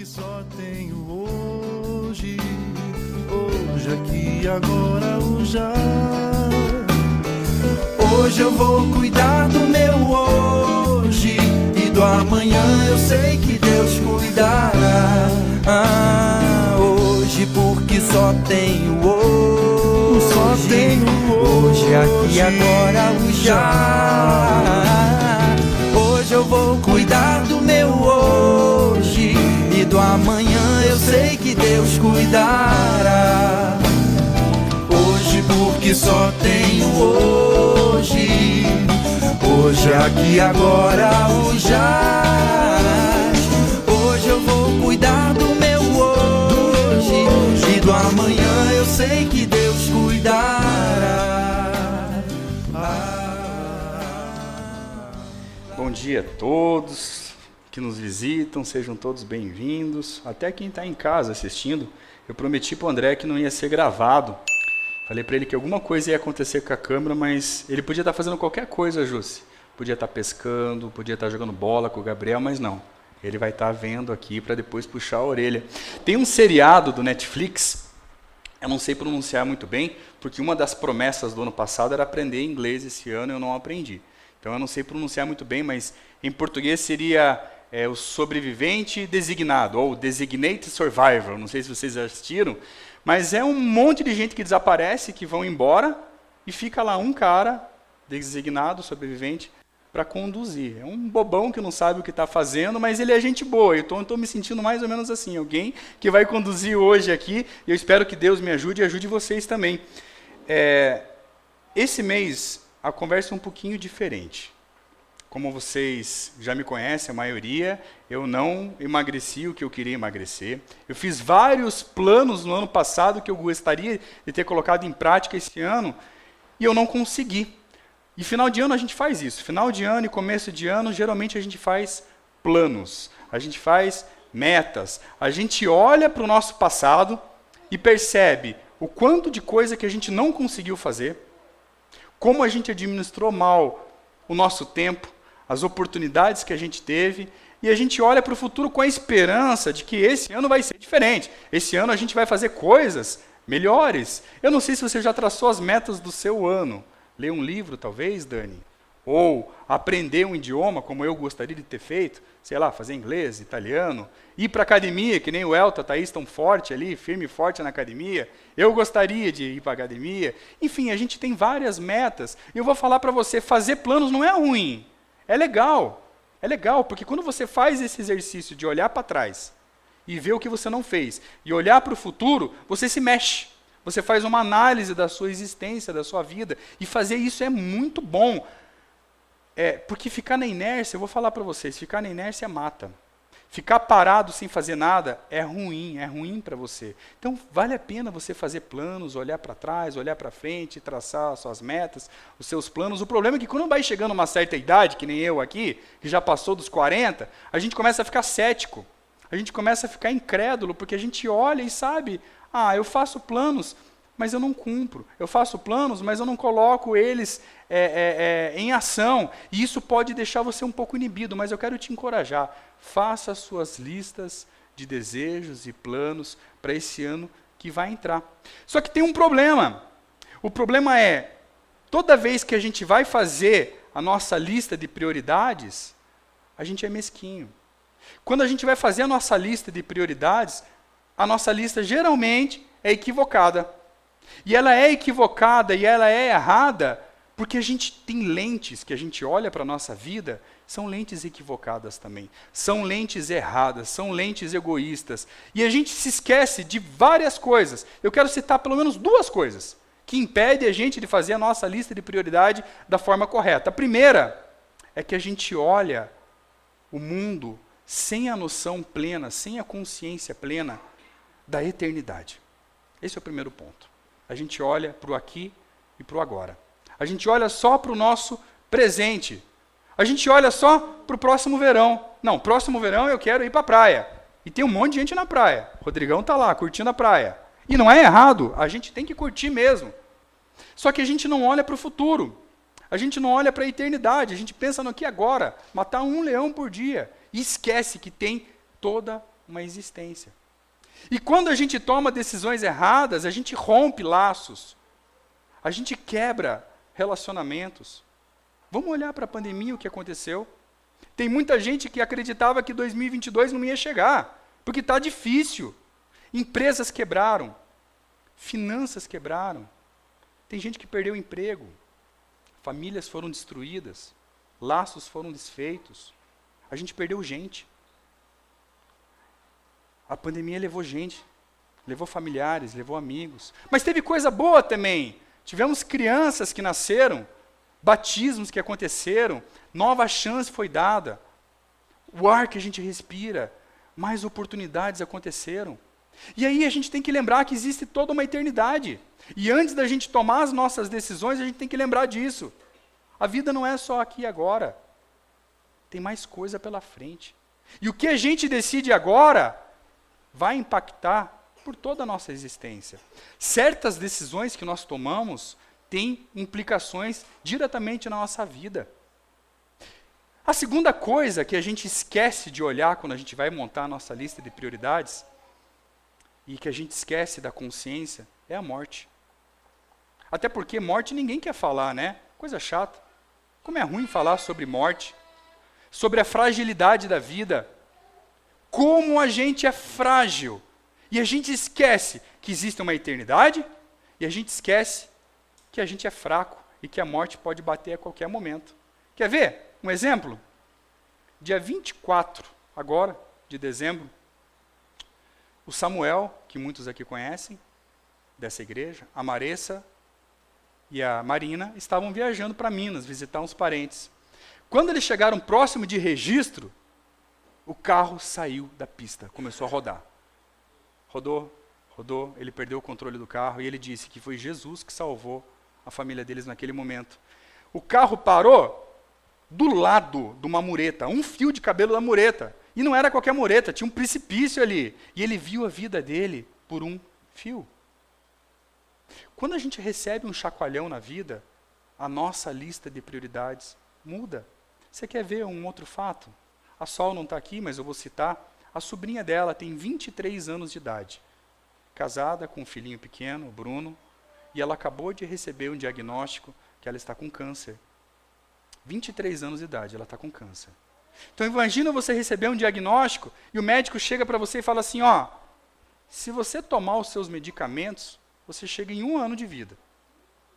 porque só tenho hoje, hoje aqui, agora, o já. Hoje eu vou cuidar do meu hoje, e do amanhã eu sei que Deus cuidará. Hoje porque só tenho hoje, só tenho hoje aqui, agora, o já. Hoje eu vou cuidar do meu hoje, e do amanhã eu sei que Deus cuidará. Hoje porque só tenho hoje, hoje aqui, agora, o já. Hoje eu vou cuidar do meu hoje, e do amanhã eu sei que Deus cuidará. Bom dia a todos que nos visitam, sejam todos bem-vindos. Até quem está em casa assistindo, eu prometi para o André que não ia ser gravado. Falei para ele que alguma coisa ia acontecer com a câmera, mas ele podia estar fazendo qualquer coisa, Jussi. Podia estar pescando, podia estar jogando bola com o Gabriel, mas não. Ele vai estar vendo aqui para depois puxar a orelha. Tem um seriado do Netflix, eu não sei pronunciar muito bem, porque uma das promessas do ano passado era aprender inglês esse ano e eu não aprendi. Então eu não sei pronunciar muito bem, mas em português seria o sobrevivente designado, ou designated survivor, não sei se vocês já assistiram, mas é um monte de gente que desaparece, que vão embora, e fica lá um cara, designado, sobrevivente, para conduzir. É um bobão que não sabe o que está fazendo, mas ele é gente boa, então eu estou me sentindo mais ou menos assim, alguém que vai conduzir hoje aqui, e eu espero que Deus me ajude e ajude vocês também. Esse mês, a conversa é um pouquinho diferente. Como vocês já me conhecem, a maioria, eu não emagreci o que eu queria emagrecer. Eu fiz vários planos no ano passado que eu gostaria de ter colocado em prática esse ano, e eu não consegui. E final de ano a gente faz isso. Final de ano e começo de ano, geralmente a gente faz planos, a gente faz metas. A gente olha para o nosso passado e percebe o quanto de coisa que a gente não conseguiu fazer, como a gente administrou mal o nosso tempo, as oportunidades que a gente teve, e a gente olha para o futuro com a esperança de que esse ano vai ser diferente. Esse ano a gente vai fazer coisas melhores. Eu não sei se você já traçou as metas do seu ano. Ler um livro, talvez, Dani? Ou aprender um idioma, como eu gostaria de ter feito, sei lá, fazer inglês, italiano, ir para a academia, que nem o Elton, a Thaís tão forte ali, firme e forte na academia. Eu gostaria de ir para a academia. Enfim, a gente tem várias metas. E eu vou falar para você, fazer planos não é ruim. É legal, porque quando você faz esse exercício de olhar para trás e ver o que você não fez, e olhar para o futuro, você se mexe. Você faz uma análise da sua existência, da sua vida, e fazer isso é muito bom. Porque ficar na inércia, eu vou falar para vocês, ficar na inércia mata. Ficar parado sem fazer nada é ruim para você. Então, vale a pena você fazer planos, olhar para trás, olhar para frente, traçar as suas metas, os seus planos. O problema é que quando vai chegando uma certa idade, que nem eu aqui, que já passou dos 40, a gente começa a ficar cético. A gente começa a ficar incrédulo, porque a gente olha e sabe, eu faço planos, mas eu não cumpro. Eu faço planos, mas eu não coloco eles em ação. E isso pode deixar você um pouco inibido, mas eu quero te encorajar. Faça as suas listas de desejos e planos para esse ano que vai entrar. Só que tem um problema. O problema é, toda vez que a gente vai fazer a nossa lista de prioridades, a gente é mesquinho. Quando a gente vai fazer a nossa lista de prioridades, a nossa lista geralmente é equivocada. E ela é equivocada e ela é errada porque a gente tem lentes que a gente olha para a nossa vida, são lentes equivocadas também. São lentes erradas, são lentes egoístas. E a gente se esquece de várias coisas. Eu quero citar pelo menos duas coisas que impedem a gente de fazer a nossa lista de prioridade da forma correta. A primeira é que a gente olha o mundo sem a noção plena, sem a consciência plena da eternidade. Esse é o primeiro ponto. A gente olha para o aqui e para o agora. A gente olha só para o nosso presente. A gente olha só para o próximo verão. Não, próximo verão eu quero ir para a praia. E tem um monte de gente na praia. O Rodrigão está lá, curtindo a praia. E não é errado, a gente tem que curtir mesmo. Só que a gente não olha para o futuro. A gente não olha para a eternidade. A gente pensa no aqui e agora. Matar um leão por dia. E esquece que tem toda uma existência. E quando a gente toma decisões erradas, a gente rompe laços, a gente quebra relacionamentos. Vamos olhar para a pandemia, o que aconteceu. Tem muita gente que acreditava que 2022 não ia chegar, porque está difícil. Empresas quebraram, finanças quebraram, tem gente que perdeu o emprego, famílias foram destruídas, laços foram desfeitos, a gente perdeu gente. A pandemia levou gente, levou familiares, levou amigos. Mas teve coisa boa também. Tivemos crianças que nasceram, batismos que aconteceram, nova chance foi dada. O ar que a gente respira, mais oportunidades aconteceram. E aí a gente tem que lembrar que existe toda uma eternidade. E antes da gente tomar as nossas decisões, a gente tem que lembrar disso. A vida não é só aqui e agora. Tem mais coisa pela frente. E o que a gente decide agora vai impactar por toda a nossa existência. Certas decisões que nós tomamos têm implicações diretamente na nossa vida. A segunda coisa que a gente esquece de olhar quando a gente vai montar a nossa lista de prioridades, e que a gente esquece da consciência, é a morte. Até porque morte ninguém quer falar, né? Coisa chata. Como é ruim falar sobre morte, sobre a fragilidade da vida, como a gente é frágil. E a gente esquece que existe uma eternidade, e a gente esquece que a gente é fraco e que a morte pode bater a qualquer momento. Quer ver um exemplo? Dia 24, agora, de dezembro, o Samuel, que muitos aqui conhecem, dessa igreja, a Maressa e a Marina, estavam viajando para Minas, visitar uns parentes. Quando eles chegaram próximo de Registro, o carro saiu da pista, começou a rodar. Rodou, ele perdeu o controle do carro e ele disse que foi Jesus que salvou a família deles naquele momento. O carro parou do lado de uma mureta, um fio de cabelo da mureta. E não era qualquer mureta, tinha um precipício ali. E ele viu a vida dele por um fio. Quando a gente recebe um chacoalhão na vida, a nossa lista de prioridades muda. Você quer ver um outro fato? A Sol não está aqui, mas eu vou citar. A sobrinha dela tem 23 anos de idade. Casada com um filhinho pequeno, o Bruno. E ela acabou de receber um diagnóstico que ela está com câncer. 23 anos de idade, ela está com câncer. Então imagina você receber um diagnóstico e o médico chega para você e fala assim, ó, se você tomar os seus medicamentos, você chega em 1 ano de vida.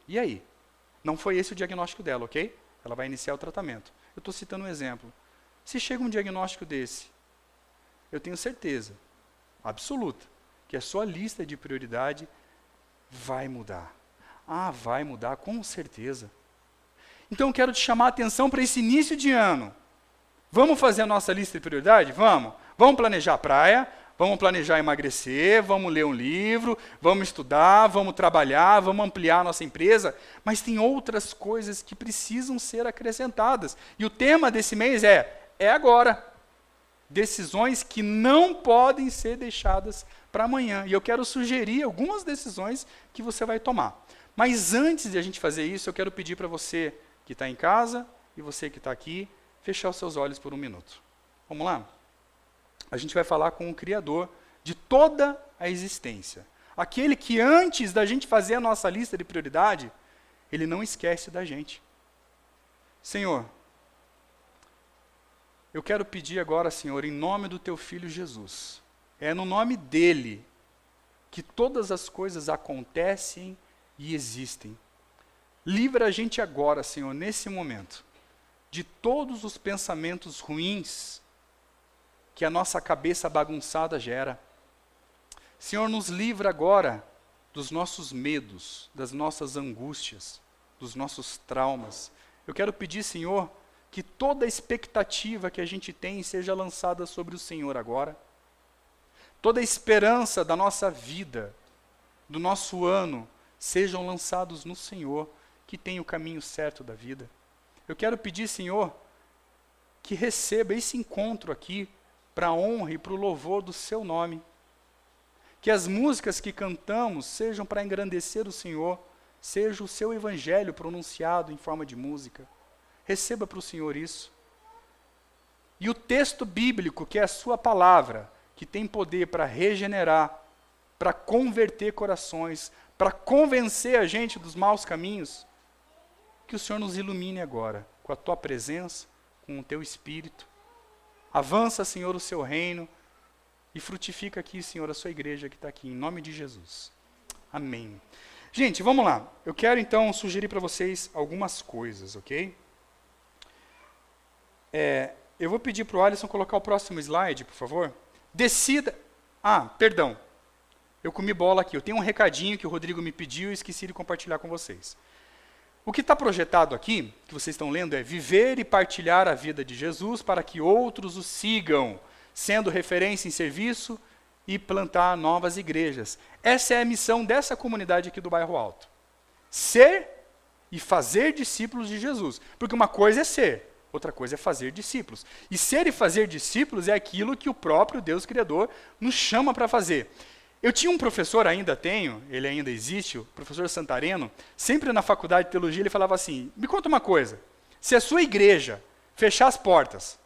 E aí? Não foi esse o diagnóstico dela, ok? Ela vai iniciar o tratamento. Eu estou citando um exemplo. Se chega um diagnóstico desse, eu tenho certeza, absoluta, que a sua lista de prioridade vai mudar. Ah, vai mudar, com certeza. Então eu quero te chamar a atenção para esse início de ano. Vamos fazer a nossa lista de prioridade? Vamos. Vamos planejar a praia, vamos planejar emagrecer, vamos ler um livro, vamos estudar, vamos trabalhar, vamos ampliar a nossa empresa, mas tem outras coisas que precisam ser acrescentadas. E o tema desse mês é agora. Decisões que não podem ser deixadas para amanhã. E eu quero sugerir algumas decisões que você vai tomar. Mas antes de a gente fazer isso, eu quero pedir para você que está em casa e você que está aqui, fechar os seus olhos por 1 minuto. Vamos lá? A gente vai falar com o Criador de toda a existência. Aquele que antes da gente fazer a nossa lista de prioridade, ele não esquece da gente. Senhor, eu quero pedir agora, Senhor, em nome do Teu Filho Jesus, é no nome dEle que todas as coisas acontecem e existem. Livra a gente agora, Senhor, nesse momento, de todos os pensamentos ruins que a nossa cabeça bagunçada gera. Senhor, nos livra agora dos nossos medos, das nossas angústias, dos nossos traumas. Eu quero pedir, Senhor, que toda a expectativa que a gente tem seja lançada sobre o Senhor agora. Toda a esperança da nossa vida, do nosso ano, sejam lançados no Senhor, que tem o caminho certo da vida. Eu quero pedir, Senhor, que receba esse encontro aqui para a honra e para o louvor do Seu nome. Que as músicas que cantamos sejam para engrandecer o Senhor, seja o Seu evangelho pronunciado em forma de música. Receba para o Senhor isso. E o texto bíblico, que é a Sua palavra, que que tem poder para regenerar, para converter corações, para convencer a gente dos maus caminhos, que o Senhor nos ilumine agora, com a tua presença, com o teu Espírito. Avança, Senhor, o seu reino e frutifica aqui, Senhor, a sua igreja que está aqui, em nome de Jesus. Amém. Gente, vamos lá. Eu quero então sugerir para vocês algumas coisas, ok? Eu vou pedir para o Alisson colocar o próximo slide, por favor. Decida... perdão. Eu comi bola aqui. Eu tenho um recadinho que o Rodrigo me pediu e esqueci de compartilhar com vocês. O que está projetado aqui, que vocês estão lendo, é viver e partilhar a vida de Jesus para que outros o sigam, sendo referência em serviço e plantar novas igrejas. Essa é a missão dessa comunidade aqui do Bairro Alto. Ser e fazer discípulos de Jesus. Porque uma coisa é ser, outra coisa é fazer discípulos. E ser e fazer discípulos é aquilo que o próprio Deus Criador nos chama para fazer. Eu tinha um professor, ainda tenho, ele ainda existe, o professor Santareno, sempre na faculdade de teologia ele falava assim, me conta uma coisa, se a sua igreja fechar as portas,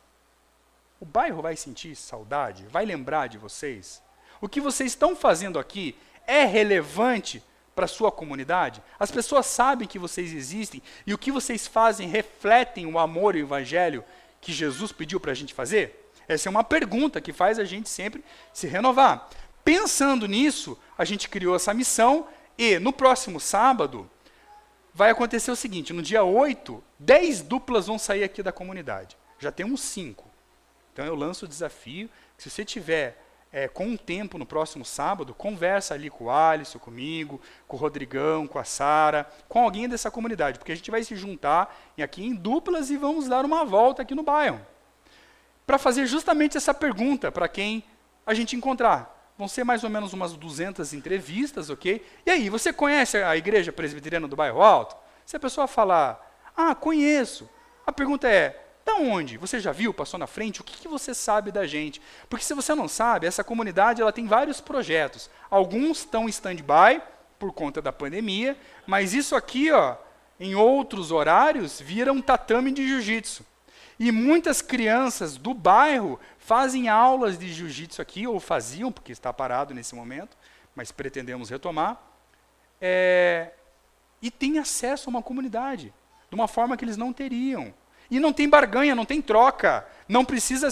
o bairro vai sentir saudade? Vai lembrar de vocês? O que vocês estão fazendo aqui é relevante para a sua comunidade? As pessoas sabem que vocês existem e o que vocês fazem refletem o amor e o evangelho que Jesus pediu para a gente fazer? Essa é uma pergunta que faz a gente sempre se renovar. Pensando nisso, a gente criou essa missão e no próximo sábado vai acontecer o seguinte, no dia 8, 10 duplas vão sair aqui da comunidade. Já temos 5. Então eu lanço o desafio, que se você tiver com um tempo no próximo sábado, conversa ali com o Alisson, comigo, com o Rodrigão, com a Sara, com alguém dessa comunidade, porque a gente vai se juntar aqui em duplas e vamos dar uma volta aqui no bairro. Para fazer justamente essa pergunta para quem a gente encontrar. Vão ser mais ou menos umas 200 entrevistas, ok? E aí, você conhece a Igreja Presbiteriana do Bairro Alto? Se a pessoa falar, conheço. A pergunta é, da onde? Você já viu, passou na frente? O que você sabe da gente? Porque se você não sabe, essa comunidade ela tem vários projetos. Alguns estão em stand-by por conta da pandemia, mas isso aqui, em outros horários, vira um tatame de jiu-jitsu. E muitas crianças do bairro fazem aulas de jiu-jitsu aqui, ou faziam, porque está parado nesse momento, mas pretendemos retomar, e têm acesso a uma comunidade, de uma forma que eles não teriam. E não tem barganha, não tem troca, não precisa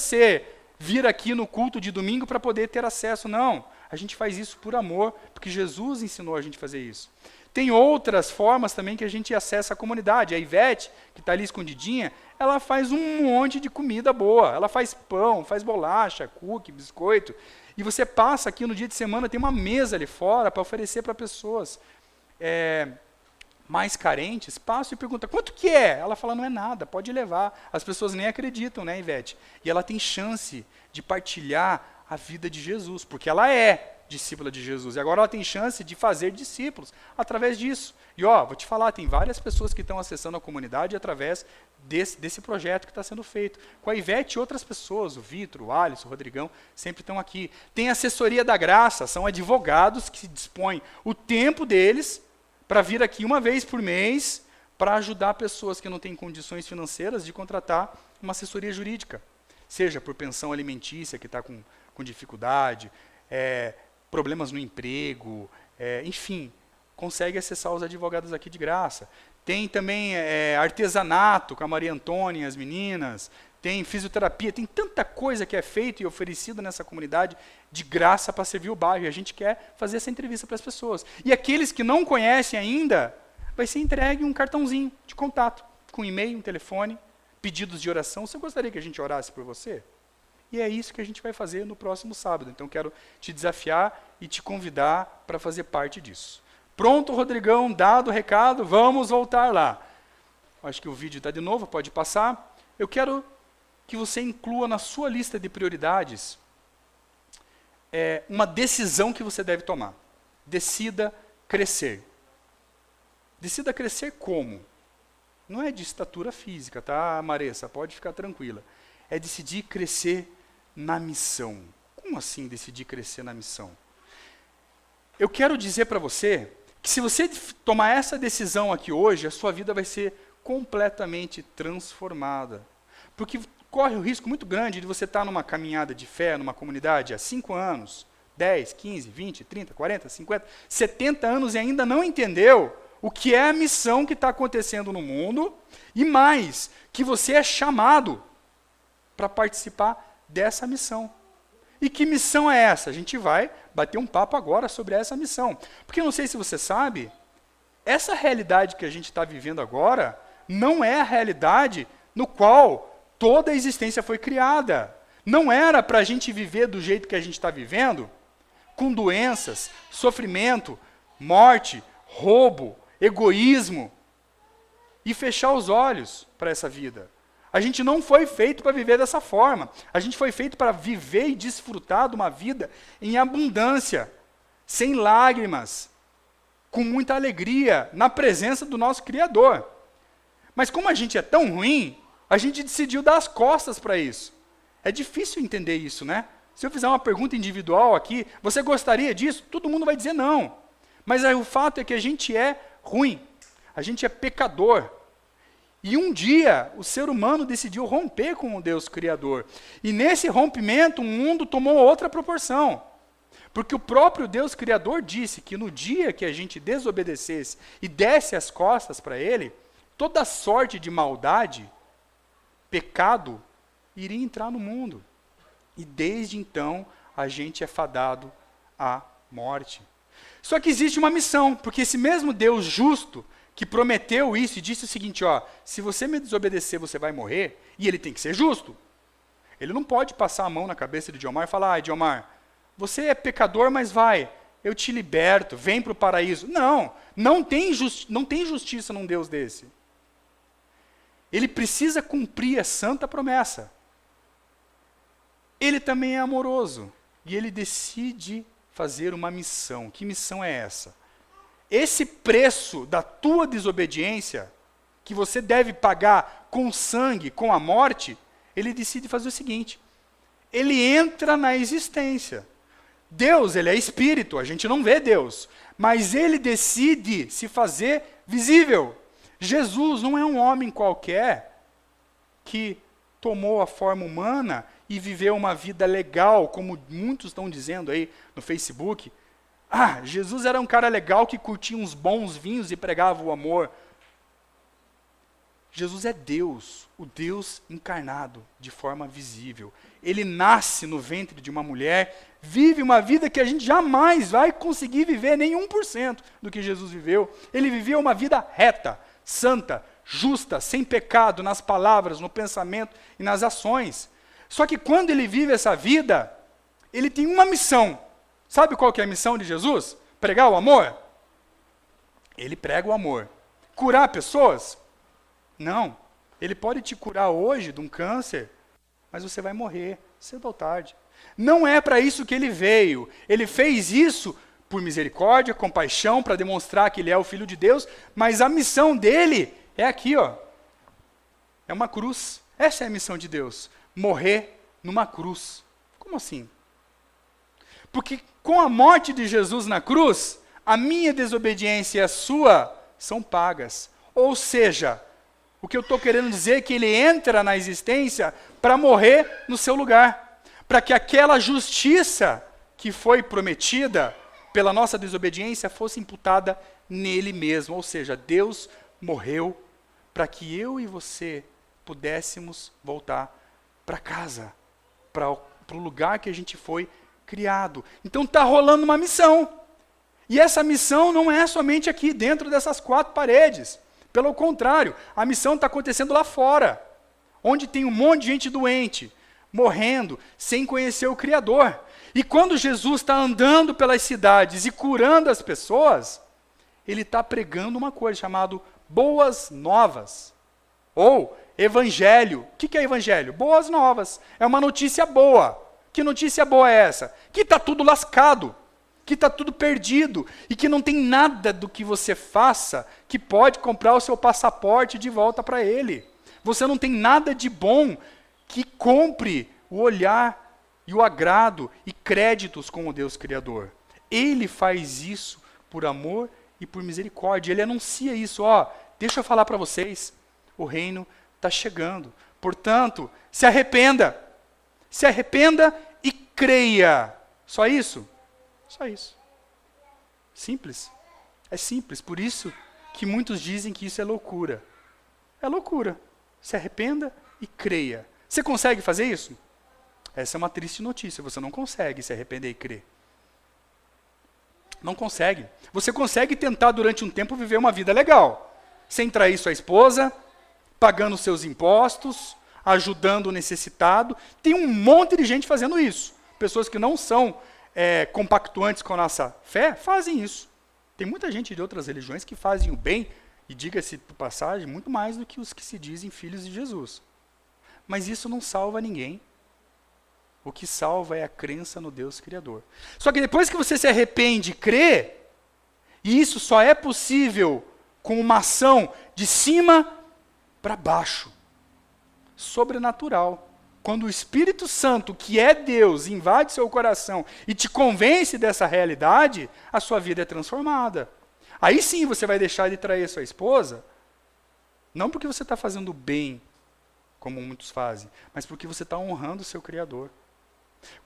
vir aqui no culto de domingo para poder ter acesso, não. A gente faz isso por amor, porque Jesus ensinou a gente a fazer isso. Tem outras formas também que a gente acessa a comunidade. A Ivete, que está ali escondidinha, ela faz um monte de comida boa. Ela faz pão, faz bolacha, cookie, biscoito. E você passa aqui no dia de semana, tem uma mesa ali fora para oferecer para pessoas mais carentes. Passa e pergunta, quanto que é? Ela fala, não é nada, pode levar. As pessoas nem acreditam, né, Ivete? E ela tem chance de partilhar a vida de Jesus, porque ela é discípula de Jesus. E agora ela tem chance de fazer discípulos através disso. E vou te falar, tem várias pessoas que estão acessando a comunidade através desse projeto que está sendo feito. Com a Ivete e outras pessoas, o Vitor, o Alisson, o Rodrigão, sempre estão aqui. Tem a assessoria da graça, são advogados que se dispõem o tempo deles para vir aqui uma vez por mês para ajudar pessoas que não têm condições financeiras de contratar uma assessoria jurídica. Seja por pensão alimentícia, que está com dificuldade, problemas no emprego, enfim, consegue acessar os advogados aqui de graça. Tem também artesanato com a Maria Antônia e as meninas, tem fisioterapia, tem tanta coisa que é feita e oferecida nessa comunidade de graça para servir o bairro. E a gente quer fazer essa entrevista para as pessoas. E aqueles que não conhecem ainda, vai ser entregue um cartãozinho de contato, com e-mail, um telefone, pedidos de oração. Você gostaria que a gente orasse por você? E é isso que a gente vai fazer no próximo sábado. Então, quero te desafiar e te convidar para fazer parte disso. Pronto, Rodrigão, dado o recado, vamos voltar lá. Acho que o vídeo está de novo, pode passar. Eu quero que você inclua na sua lista de prioridades uma decisão que você deve tomar. Decida crescer. Decida crescer como? Não é de estatura física, tá, Maressa? Pode ficar tranquila. É decidir crescer na missão. Como assim decidir crescer na missão? Eu quero dizer para você que se você tomar essa decisão aqui hoje, a sua vida vai ser completamente transformada. Porque corre o risco muito grande de você estar numa caminhada de fé, numa comunidade há 5 anos, 10, 15, 20, 30, 40, 50, 70 anos e ainda não entendeu o que é a missão que está acontecendo no mundo e mais, que você é chamado para participar dessa missão. E que missão é essa? A gente vai bater um papo agora sobre essa missão. Porque eu não sei se você sabe, essa realidade que a gente está vivendo agora não é a realidade no qual toda a existência foi criada. Não era para a gente viver do jeito que a gente está vivendo, com doenças, sofrimento, morte, roubo, egoísmo, e fechar os olhos para essa vida. A gente não foi feito para viver dessa forma. A gente foi feito para viver e desfrutar de uma vida em abundância, sem lágrimas, com muita alegria, na presença do nosso Criador. Mas como a gente é tão ruim, a gente decidiu dar as costas para isso. É difícil entender isso, né? Se eu fizer uma pergunta individual aqui, você gostaria disso? Todo mundo vai dizer não. Mas aí, o fato é que a gente é ruim, a gente é pecador. E um dia, o ser humano decidiu romper com o Deus Criador. E nesse rompimento, o mundo tomou outra proporção. Porque o próprio Deus Criador disse que no dia que a gente desobedecesse e desse as costas para Ele, toda sorte de maldade, pecado, iria entrar no mundo. E desde então, a gente é fadado à morte. Só que existe uma missão, porque esse mesmo Deus justo, que prometeu isso e disse o seguinte, ó, se você me desobedecer, você vai morrer, e ele tem que ser justo. Ele não pode passar a mão na cabeça de Diomar e falar, Diomar, você é pecador, mas vai, eu te liberto, vem para o paraíso. Não tem justiça num Deus desse. Ele precisa cumprir a santa promessa. Ele também é amoroso, e ele decide fazer uma missão. Que missão é essa? Esse preço da tua desobediência, que você deve pagar com sangue, com a morte, ele decide fazer o seguinte, ele entra na existência. Deus, ele é espírito, a gente não vê Deus, mas ele decide se fazer visível. Jesus não é um homem qualquer que tomou a forma humana e viveu uma vida legal, como muitos estão dizendo aí no Facebook. Jesus era um cara legal que curtia uns bons vinhos e pregava o amor. Jesus é Deus, o Deus encarnado de forma visível. Ele nasce no ventre de uma mulher, vive uma vida que a gente jamais vai conseguir viver nem 1% do que Jesus viveu. Ele viveu uma vida reta, santa, justa, sem pecado, nas palavras, no pensamento e nas ações. Só que quando ele vive essa vida, ele tem uma missão. Sabe qual que é a missão de Jesus? Pregar o amor? Ele prega o amor. Curar pessoas? Não. Ele pode te curar hoje de um câncer, mas você vai morrer cedo ou tarde. Não é para isso que ele veio. Ele fez isso por misericórdia, compaixão, para demonstrar que ele é o Filho de Deus, mas a missão dele é aqui, ó. É uma cruz. Essa é a missão de Deus. Morrer numa cruz. Como assim? Porque com a morte de Jesus na cruz, a minha desobediência e a sua são pagas. Ou seja, o que eu estou querendo dizer é que ele entra na existência para morrer no seu lugar. Para que aquela justiça que foi prometida pela nossa desobediência fosse imputada nele mesmo. Ou seja, Deus morreu para que eu e você pudéssemos voltar para casa, para o lugar que a gente foi criado. Então está rolando uma missão. E essa missão não é somente aqui dentro dessas 4 paredes. Pelo contrário, a missão está acontecendo lá fora, onde tem um monte de gente doente, morrendo, sem conhecer o Criador. E quando Jesus está andando pelas cidades e curando as pessoas, ele está pregando uma coisa chamada boas novas, ou evangelho. O que é evangelho? Boas novas. É uma notícia boa. Que notícia boa é essa? Que está tudo lascado, que está tudo perdido, e que não tem nada do que você faça que pode comprar o seu passaporte de volta para ele. Você não tem nada de bom que compre o olhar e o agrado e créditos com o Deus Criador. Ele faz isso por amor e por misericórdia. Ele anuncia isso, deixa eu falar para vocês, o reino está chegando. Portanto, se arrependa. Se arrependa e creia. Só isso? Só isso. Simples. É simples. Por isso que muitos dizem que isso é loucura. É loucura. Se arrependa e creia. Você consegue fazer isso? Essa é uma triste notícia. Você não consegue se arrepender e crer. Não consegue. Você consegue tentar durante um tempo viver uma vida legal. Sem trair sua esposa, pagando seus impostos, ajudando o necessitado. Tem um monte de gente fazendo isso. Pessoas que não são compactuantes com a nossa fé, fazem isso. Tem muita gente de outras religiões que fazem o bem, e diga-se por passagem, muito mais do que os que se dizem filhos de Jesus. Mas isso não salva ninguém. O que salva é a crença no Deus Criador. Só que depois que você se arrepende e crê, e isso só é possível com uma ação de cima para baixo, sobrenatural. Quando o Espírito Santo, que é Deus, invade seu coração e te convence dessa realidade, a sua vida é transformada. Aí sim você vai deixar de trair sua esposa, não porque você está fazendo bem, como muitos fazem, mas porque você está honrando o seu Criador.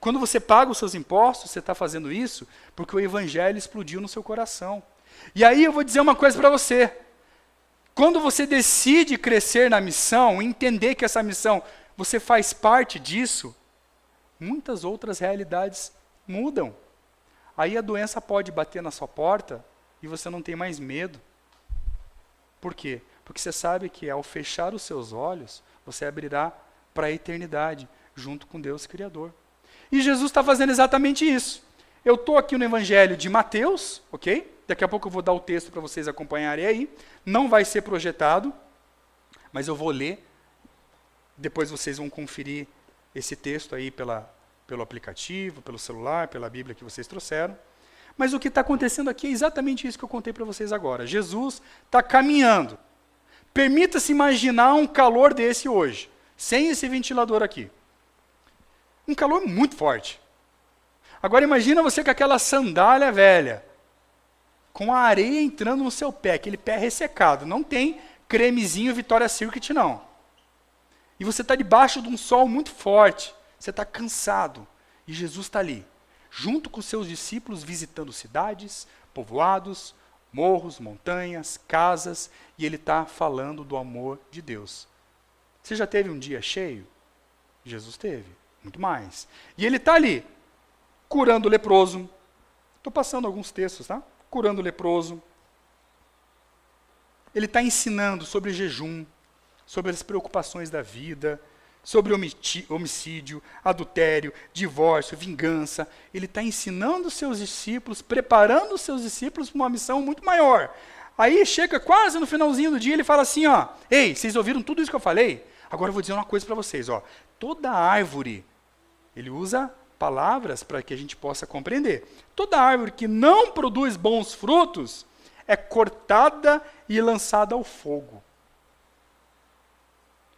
Quando você paga os seus impostos, você está fazendo isso porque o Evangelho explodiu no seu coração. E aí eu vou dizer uma coisa para você. Quando você decide crescer na missão, entender que essa missão, você faz parte disso, muitas outras realidades mudam. Aí a doença pode bater na sua porta e você não tem mais medo. Por quê? Porque você sabe que ao fechar os seus olhos, você abrirá para a eternidade, junto com Deus Criador. E Jesus está fazendo exatamente isso. Eu estou aqui no Evangelho de Mateus, ok? Daqui a pouco eu vou dar o texto para vocês acompanharem aí. Não vai ser projetado, mas eu vou ler. Depois vocês vão conferir esse texto aí pelo aplicativo, pelo celular, pela Bíblia que vocês trouxeram. Mas o que está acontecendo aqui é exatamente isso que eu contei para vocês agora. Jesus está caminhando. Permita-se imaginar um calor desse hoje, sem esse ventilador aqui. Um calor muito forte. Agora imagina você com aquela sandália velha, com a areia entrando no seu pé, aquele pé ressecado. Não tem cremezinho Victoria's Secret, não. E você está debaixo de um sol muito forte. Você está cansado. E Jesus está ali, junto com seus discípulos, visitando cidades, povoados, morros, montanhas, casas, e ele está falando do amor de Deus. Você já teve um dia cheio? Jesus teve, muito mais. E ele está ali, curando o leproso. Estou passando alguns textos, tá? Curando o leproso. Ele está ensinando sobre jejum, sobre as preocupações da vida, sobre homicídio, adultério, divórcio, vingança. Ele está ensinando os seus discípulos, preparando os seus discípulos para uma missão muito maior. Aí chega quase no finalzinho do dia, ele fala assim, ó, ei, vocês ouviram tudo isso que eu falei? Agora eu vou dizer uma coisa para vocês, ó. Toda árvore, ele usa palavras para que a gente possa compreender. Toda árvore que não produz bons frutos é cortada e lançada ao fogo.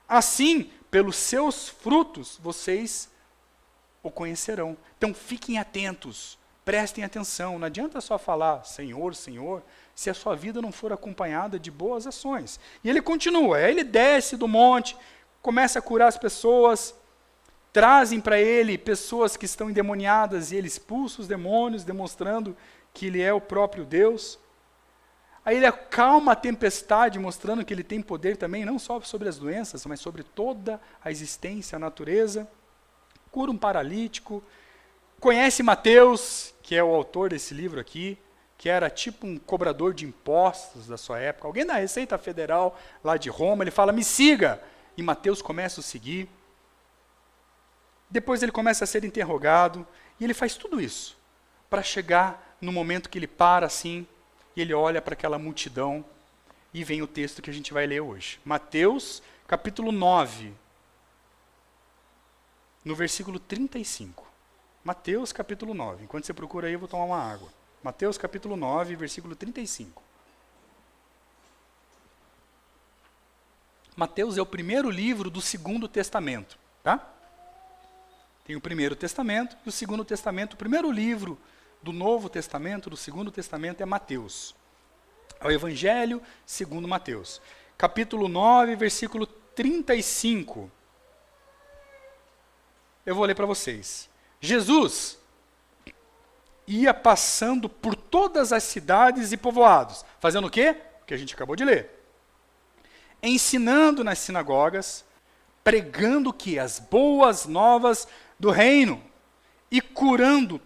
Assim, pelos seus frutos, vocês o conhecerão. Então, fiquem atentos, prestem atenção. Não adianta só falar, Senhor, Senhor, se a sua vida não for acompanhada de boas ações. E ele continua, aí ele desce do monte, começa a curar as pessoas, trazem para ele pessoas que estão endemoniadas e ele expulsa os demônios, demonstrando que ele é o próprio Deus. Aí ele acalma a tempestade, mostrando que ele tem poder também, não só sobre as doenças, mas sobre toda a existência, a natureza. Cura um paralítico. Conhece Mateus, que é o autor desse livro aqui, que era tipo um cobrador de impostos da sua época. Alguém da Receita Federal lá de Roma, ele fala, me siga. E Mateus começa a seguir. Depois ele começa a ser interrogado. E ele faz tudo isso para chegar no momento que ele para assim, e ele olha para aquela multidão e vem o texto que a gente vai ler hoje. Mateus, capítulo 9, no versículo 35. Mateus, capítulo 9. Enquanto você procura aí, eu vou tomar uma água. Mateus, capítulo 9, versículo 35. Mateus é o primeiro livro do Segundo Testamento, tá? Tem o Primeiro Testamento e o Segundo Testamento. O primeiro livro do Novo Testamento, do Segundo Testamento, é Mateus. É o Evangelho segundo Mateus. Capítulo 9, versículo 35. eu vou ler para vocês. Jesus ia passando por todas as cidades e povoados, fazendo o quê? O que a gente acabou de ler. Ensinando nas sinagogas, pregando o quê? As boas novas do reino e curando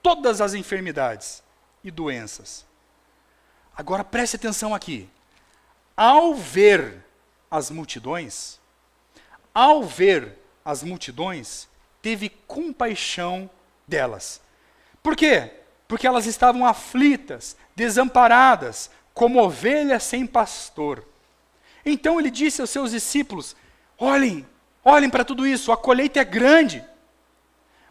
todas as enfermidades e doenças. Agora preste atenção aqui. Ao ver as multidões, teve compaixão delas. Por quê? Porque elas estavam aflitas, desamparadas, como ovelhas sem pastor. Então ele disse aos seus discípulos: olhem para tudo isso, a colheita é grande,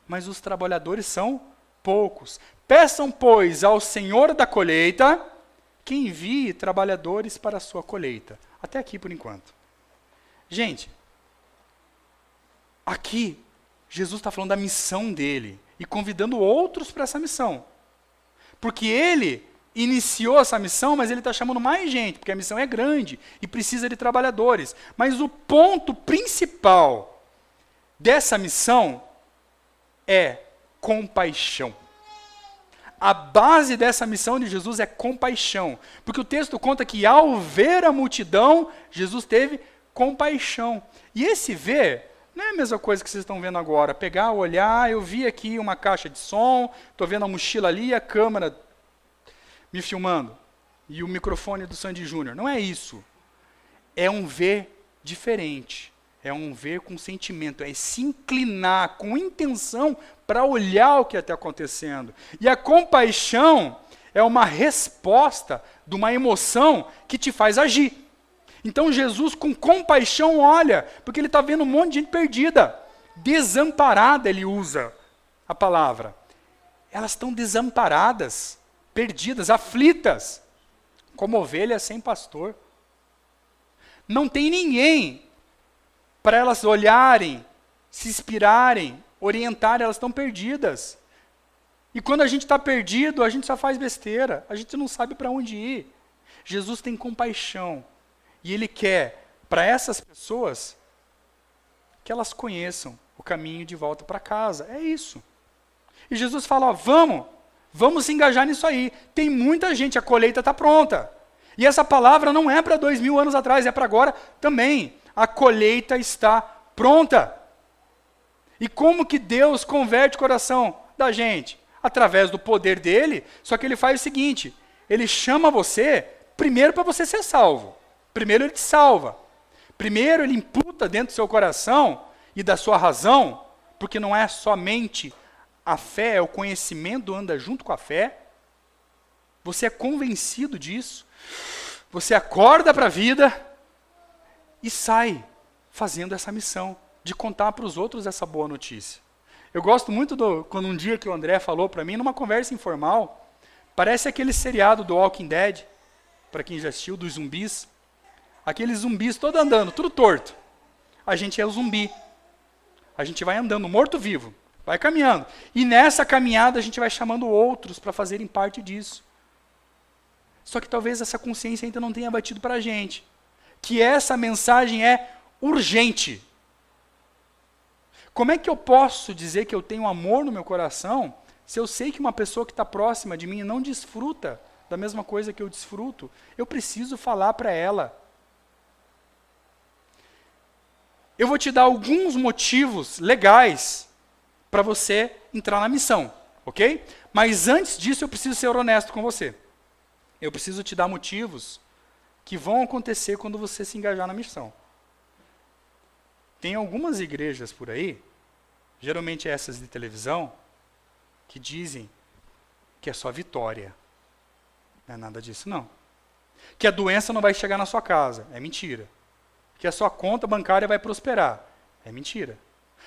mas os trabalhadores são poucos. Peçam, pois, ao Senhor da colheita que envie trabalhadores para a sua colheita. Até aqui por enquanto. Gente, aqui Jesus está falando da missão dele e convidando outros para essa missão. Porque ele iniciou essa missão, mas ele está chamando mais gente, porque a missão é grande e precisa de trabalhadores. Mas o ponto principal dessa missão é compaixão. A base dessa missão de Jesus é compaixão. Porque o texto conta que ao ver a multidão, Jesus teve compaixão. E esse ver não é a mesma coisa que vocês estão vendo agora. Pegar, olhar, eu vi aqui uma caixa de som, estou vendo a mochila ali, a câmera me filmando, e o microfone do Sandy Júnior. Não é isso. É um ver diferente. É um ver com sentimento. É se inclinar com intenção para olhar o que está acontecendo. E a compaixão é uma resposta de uma emoção que te faz agir. Então Jesus com compaixão olha, porque ele está vendo um monte de gente perdida. Desamparada, ele usa a palavra. Elas estão desamparadas, perdidas, aflitas, como ovelhas sem pastor. Não tem ninguém para elas olharem, se inspirarem, orientarem, elas estão perdidas. E quando a gente está perdido, a gente só faz besteira, a gente não sabe para onde ir. Jesus tem compaixão, e ele quer, para essas pessoas, que elas conheçam o caminho de volta para casa. É isso. E Jesus fala, ó, vamos se engajar nisso aí. Tem muita gente, a colheita está pronta. E essa palavra não é para 2000 anos atrás, é para agora também. A colheita está pronta. E como que Deus converte o coração da gente? Através do poder dele, só que ele faz o seguinte, ele chama você, primeiro para você ser salvo. Primeiro ele te salva. Primeiro ele imputa dentro do seu coração e da sua razão, porque não é somente a fé, é o conhecimento anda junto com a fé. Você é convencido disso. Você acorda para a vida e sai fazendo essa missão de contar para os outros essa boa notícia. Eu gosto muito quando um dia que o André falou para mim, numa conversa informal, parece aquele seriado do Walking Dead, para quem já assistiu, dos zumbis. Aqueles zumbis todos andando, tudo torto. A gente é o zumbi. A gente vai andando, morto-vivo, vai caminhando. E nessa caminhada a gente vai chamando outros para fazerem parte disso. Só que talvez essa consciência ainda não tenha batido para a gente. Que essa mensagem é urgente. Como é que eu posso dizer que eu tenho amor no meu coração se eu sei que uma pessoa que está próxima de mim não desfruta da mesma coisa que eu desfruto? Eu preciso falar para ela. Eu vou te dar alguns motivos legais para você entrar na missão, ok? Mas antes disso eu preciso ser honesto com você. Eu preciso te dar motivos que vão acontecer quando você se engajar na missão. Tem algumas igrejas por aí, geralmente essas de televisão, que dizem que é só vitória. Não é nada disso, não. Que a doença não vai chegar na sua casa. É mentira. Que a sua conta bancária vai prosperar. É mentira.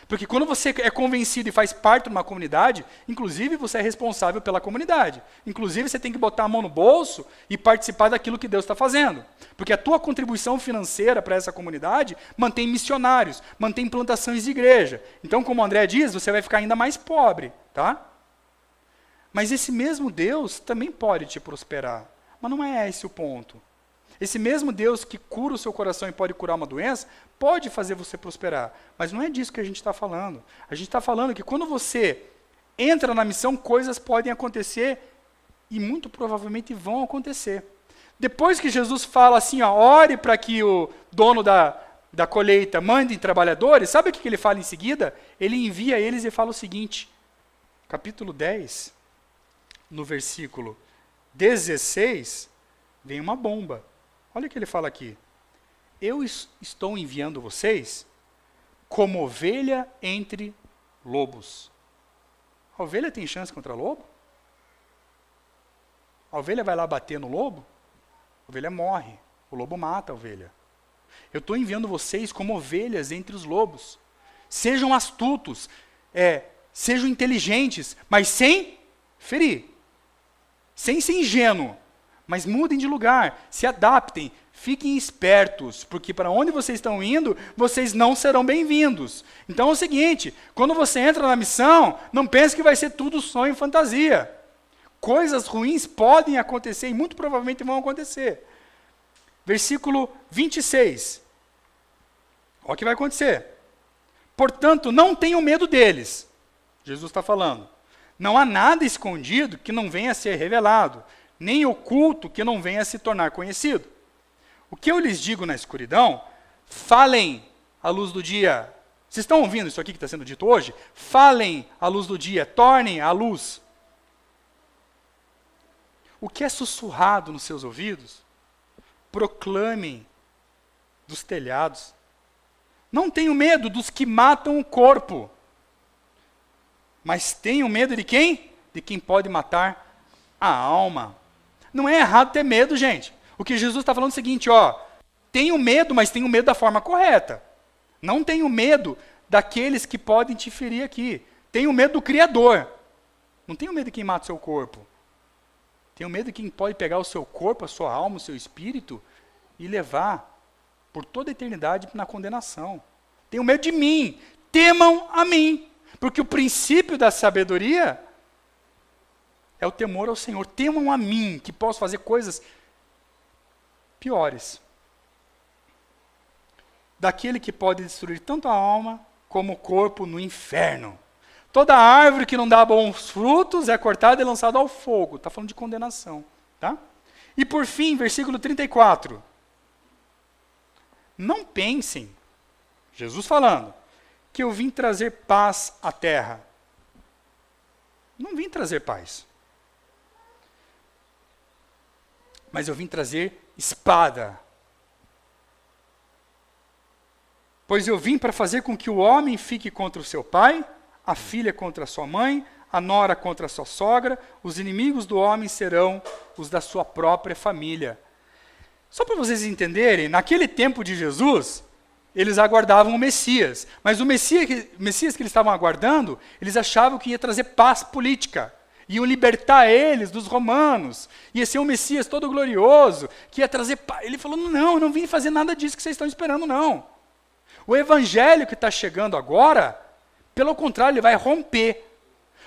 Porque quando você é convencido e faz parte de uma comunidade, inclusive você é responsável pela comunidade. Inclusive você tem que botar a mão no bolso e participar daquilo que Deus está fazendo. Porque a tua contribuição financeira para essa comunidade mantém missionários, mantém plantações de igreja. Então, como o André diz, você vai ficar ainda mais pobre, tá? Mas esse mesmo Deus também pode te prosperar. Mas não é esse o ponto. Esse mesmo Deus que cura o seu coração e pode curar uma doença, pode fazer você prosperar. Mas não é disso que a gente está falando. A gente está falando que quando você entra na missão, coisas podem acontecer e muito provavelmente vão acontecer. Depois que Jesus fala assim, ó, ore para que o dono da colheita mande trabalhadores, sabe o que ele fala em seguida? Ele envia eles e fala o seguinte, capítulo 10, no versículo 16, vem uma bomba. Olha o que ele fala aqui. Eu estou enviando vocês como ovelha entre lobos. A ovelha tem chance contra lobo? A ovelha vai lá bater no lobo? A ovelha morre. O lobo mata a ovelha. Eu estou enviando vocês como ovelhas entre os lobos. Sejam astutos, sejam inteligentes, mas sem ferir. Sem ser ingênuo, mas mudem de lugar, se adaptem, fiquem espertos, porque para onde vocês estão indo, vocês não serão bem-vindos. Então é o seguinte, quando você entra na missão, não pense que vai ser tudo sonho e fantasia. Coisas ruins podem acontecer e muito provavelmente vão acontecer. Versículo 26. Olha o que vai acontecer. Portanto, não tenham medo deles. Jesus está falando. Não há nada escondido que não venha a ser revelado, nem oculto que não venha a se tornar conhecido. O que eu lhes digo na escuridão, falem à luz do dia. Vocês estão ouvindo isso aqui que está sendo dito hoje? Falem à luz do dia, tornem à luz. O que é sussurrado nos seus ouvidos, proclamem dos telhados. Não tenham medo dos que matam o corpo, mas tenham medo de quem? De quem pode matar a alma. Não é errado ter medo, gente. O que Jesus está falando é o seguinte, ó, tenham medo, mas tenham medo da forma correta. Não tenham medo daqueles que podem te ferir aqui. Tenham medo do Criador. Não tenham medo de quem mata o seu corpo. Tenham medo de quem pode pegar o seu corpo, a sua alma, o seu espírito e levar por toda a eternidade na condenação. Tenham medo de mim. Temam a mim. Porque o princípio da sabedoria é o temor ao Senhor. Temam a mim, que posso fazer coisas piores. Daquele que pode destruir tanto a alma como o corpo no inferno. Toda árvore que não dá bons frutos é cortada e lançada ao fogo. Está falando de condenação. Tá? E por fim, versículo 34. Não pensem, Jesus falando, que eu vim trazer paz à terra. Não vim trazer paz. Mas eu vim trazer espada. Pois eu vim para fazer com que o homem fique contra o seu pai, a filha contra a sua mãe, a nora contra a sua sogra, os inimigos do homem serão os da sua própria família. Só para vocês entenderem, naquele tempo de Jesus, eles aguardavam o Messias. Mas o Messias que eles estavam aguardando, eles achavam que ia trazer paz política. Iam libertar eles dos romanos. Ia ser um Messias todo glorioso, que ia trazer paz. Ele falou, não, eu não vim fazer nada disso que vocês estão esperando, não. O evangelho que está chegando agora, pelo contrário, ele vai romper.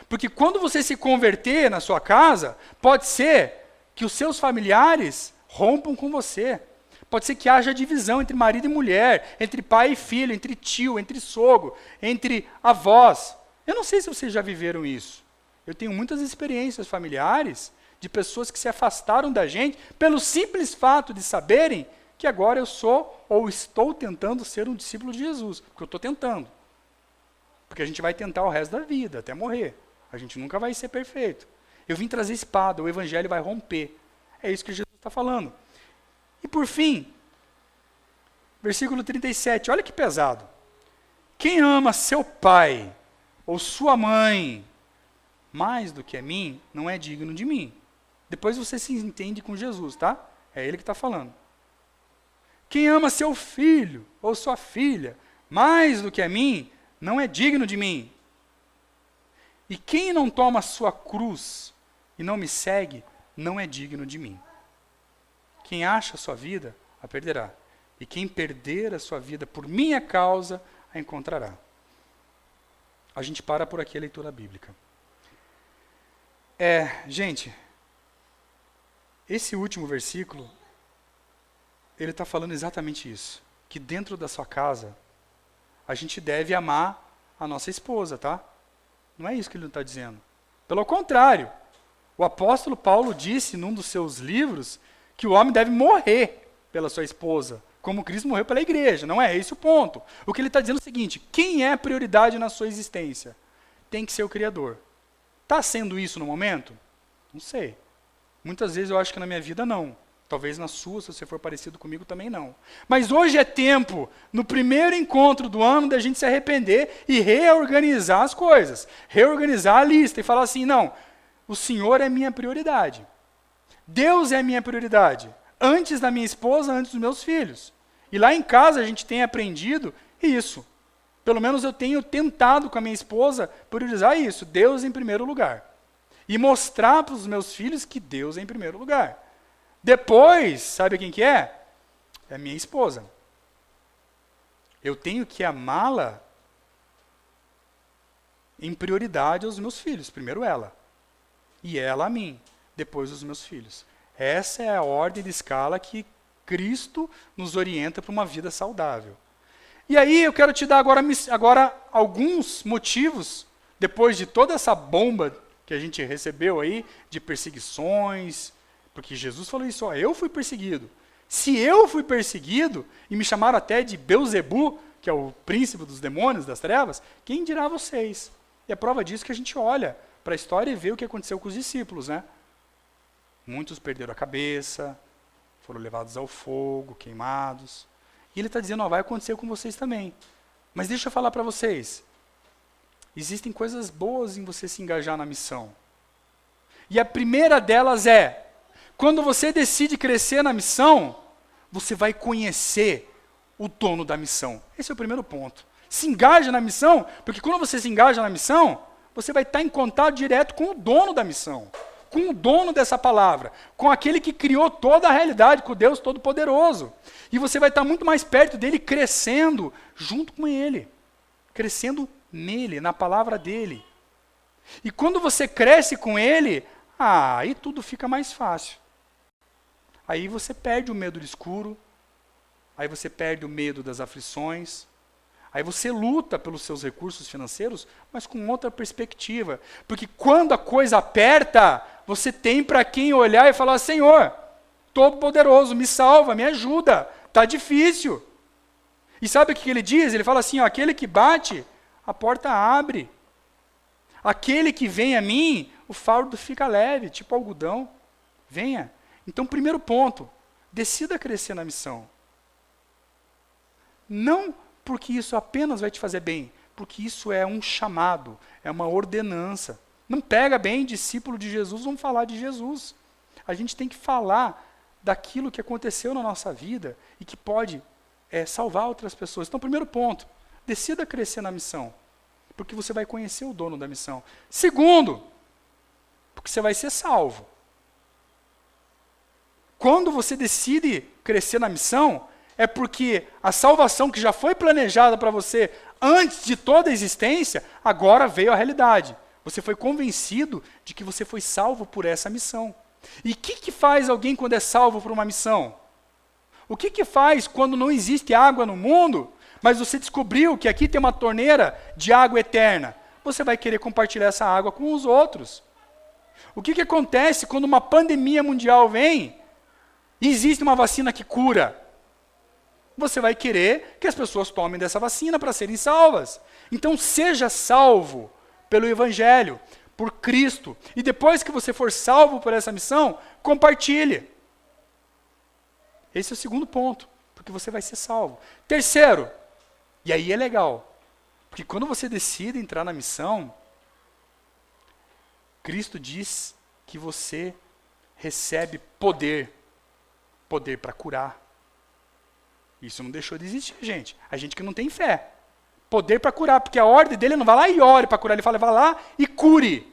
Porque quando você se converter na sua casa, pode ser que os seus familiares rompam com você. Pode ser que haja divisão entre marido e mulher, entre pai e filho, entre tio, entre sogro, entre avós. Eu não sei se vocês já viveram isso. Eu tenho muitas experiências familiares de pessoas que se afastaram da gente pelo simples fato de saberem que agora eu sou ou estou tentando ser um discípulo de Jesus. Porque eu estou tentando. Porque a gente vai tentar o resto da vida, até morrer. A gente nunca vai ser perfeito. Eu vim trazer espada, o evangelho vai romper. É isso que Jesus está falando. E por fim, versículo 37, olha que pesado. Quem ama seu pai ou sua mãe mais do que a mim, não é digno de mim. Depois você se entende com Jesus, tá? É ele que está falando. Quem ama seu filho ou sua filha mais do que a mim, não é digno de mim. E quem não toma a sua cruz e não me segue, não é digno de mim. Quem acha a sua vida, a perderá. E quem perder a sua vida por minha causa, a encontrará. A gente para por aqui a leitura bíblica. Gente, esse último versículo ele está falando exatamente isso. Que dentro da sua casa, a gente deve amar a nossa esposa, tá? Não é isso que ele está dizendo. Pelo contrário, o apóstolo Paulo disse num dos seus livros que o homem deve morrer pela sua esposa, como Cristo morreu pela igreja. Não é esse o ponto. O que ele está dizendo é o seguinte: quem é a prioridade na sua existência? Tem que ser o Criador. Está sendo isso no momento? Não sei. Muitas vezes eu acho que na minha vida não. Talvez na sua, se você for parecido comigo, também não. Mas hoje é tempo, no primeiro encontro do ano, da gente se arrepender e reorganizar as coisas. Reorganizar a lista e falar assim, não, o Senhor é minha prioridade. Deus é minha prioridade. Antes da minha esposa, antes dos meus filhos. E lá em casa a gente tem aprendido isso. Pelo menos eu tenho tentado com a minha esposa priorizar isso. Deus em primeiro lugar. E mostrar para os meus filhos que Deus é em primeiro lugar. Depois, sabe quem que é? É a minha esposa. Eu tenho que amá-la em prioridade aos meus filhos. Primeiro ela. E ela a mim. Depois os meus filhos. Essa é a ordem de escala que Cristo nos orienta para uma vida saudável. E aí eu quero te dar agora alguns motivos, depois de toda essa bomba que a gente recebeu aí, de perseguições, porque Jesus falou isso, ó, eu fui perseguido. Se eu fui perseguido, e me chamaram até de Beuzebu, que é o príncipe dos demônios, das trevas, quem dirá vocês? E a prova disso é que a gente olha para a história e vê o que aconteceu com os discípulos, né? Muitos perderam a cabeça, foram levados ao fogo, queimados. E ele está dizendo, ó, vai acontecer com vocês também. Mas deixa eu falar para vocês, existem coisas boas em você se engajar na missão. E a primeira delas é, quando você decide crescer na missão, você vai conhecer o dono da missão. Esse é o primeiro ponto. Se engaja na missão, porque quando você se engaja na missão, você vai estar em contato direto com o dono da missão, com o dono dessa palavra, com aquele que criou toda a realidade, com o Deus Todo-Poderoso. E você vai estar muito mais perto dele, crescendo junto com ele, crescendo nele, na palavra dele. E quando você cresce com ele, aí tudo fica mais fácil. Aí você perde o medo do escuro, aí você perde o medo das aflições, aí você luta pelos seus recursos financeiros, mas com outra perspectiva. Porque quando a coisa aperta, você tem para quem olhar e falar, Senhor, Todo-Poderoso, me salva, me ajuda, está difícil. E sabe o que ele diz? Ele fala assim, ó, aquele que bate, a porta abre. Aquele que vem a mim, o fardo fica leve, tipo algodão. Venha. Então, primeiro ponto, decida crescer na missão. Não porque isso apenas vai te fazer bem, porque isso é um chamado, é uma ordenança. Não pega bem discípulo de Jesus, vamos falar de Jesus. A gente tem que falar daquilo que aconteceu na nossa vida e que pode salvar outras pessoas. Então, primeiro ponto, decida crescer na missão, porque você vai conhecer o dono da missão. Segundo, porque você vai ser salvo. Quando você decide crescer na missão, é porque a salvação que já foi planejada para você antes de toda a existência, agora veio à realidade. Você foi convencido de que você foi salvo por essa missão. E o que faz alguém quando é salvo por uma missão? O que faz quando não existe água no mundo, mas você descobriu que aqui tem uma torneira de água eterna? Você vai querer compartilhar essa água com os outros. O que acontece quando uma pandemia mundial vem e existe uma vacina que cura? Você vai querer que as pessoas tomem dessa vacina para serem salvas. Então seja salvo pelo Evangelho, por Cristo. E depois que você for salvo por essa missão, compartilhe. Esse é o segundo ponto, porque você vai ser salvo. Terceiro, e aí é legal, porque quando você decide entrar na missão, Cristo diz que você recebe poder para curar. Isso não deixou de existir, gente. A gente que não tem fé. Poder para curar, porque a ordem dele não vai lá e ore para curar, ele fala, vai lá e cure.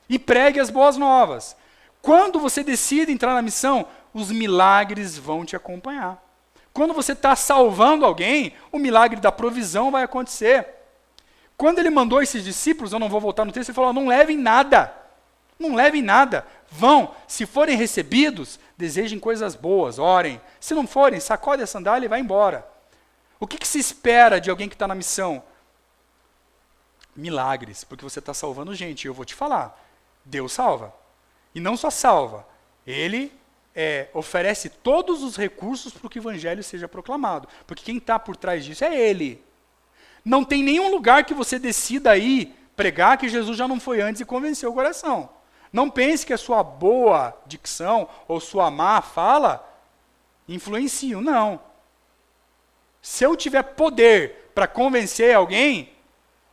E pregue as boas novas. Quando você decide entrar na missão, os milagres vão te acompanhar. Quando você está salvando alguém, o milagre da provisão vai acontecer. Quando ele mandou esses discípulos, eu não vou voltar no texto, ele falou, não levem nada. Não levem nada. vão. Se forem recebidos, desejem coisas boas, orem. Se não forem, sacode a sandália e vai embora. O que se espera de alguém que está na missão? Milagres, porque você está salvando gente. E eu vou te falar, Deus salva. E não só salva, Ele oferece todos os recursos para que o evangelho seja proclamado. Porque quem está por trás disso é Ele. Não tem nenhum lugar que você decida ir pregar que Jesus já não foi antes e convenceu o coração. Não pense que a sua boa dicção ou sua má fala influenciam, não. Se eu tiver poder para convencer alguém,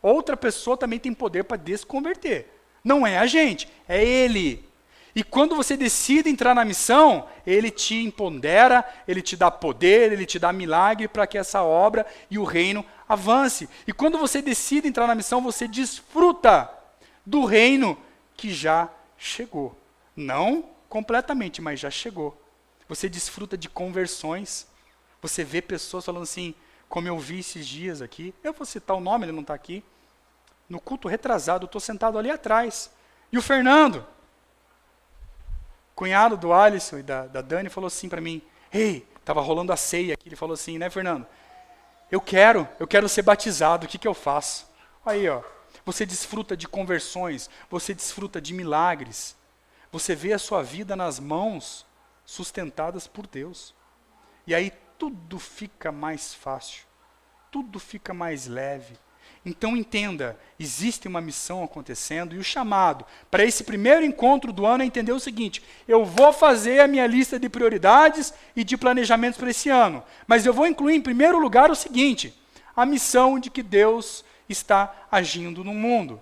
outra pessoa também tem poder para desconverter. Não é a gente, é Ele. E quando você decide entrar na missão, Ele te empodera, Ele te dá poder, Ele te dá milagre para que essa obra e o reino avance. E quando você decide entrar na missão, você desfruta do reino que já chegou. Não completamente, mas já chegou. Você desfruta de conversões. Você vê pessoas falando assim, como eu vi esses dias aqui. Eu vou citar o nome, ele não está aqui. No culto retrasado, eu estou sentado ali atrás. E o Fernando, cunhado do Alisson e da Dani, falou assim para mim, ei, estava rolando a ceia aqui, ele falou assim, né, Fernando? Eu quero ser batizado, o que eu faço? Aí, ó, você desfruta de conversões, você desfruta de milagres, você vê a sua vida nas mãos sustentadas por Deus. E aí tudo fica mais fácil, tudo fica mais leve. Então entenda, existe uma missão acontecendo e o chamado para esse primeiro encontro do ano é entender o seguinte, eu vou fazer a minha lista de prioridades e de planejamentos para esse ano, mas eu vou incluir em primeiro lugar o seguinte, a missão de que Deus está agindo no mundo.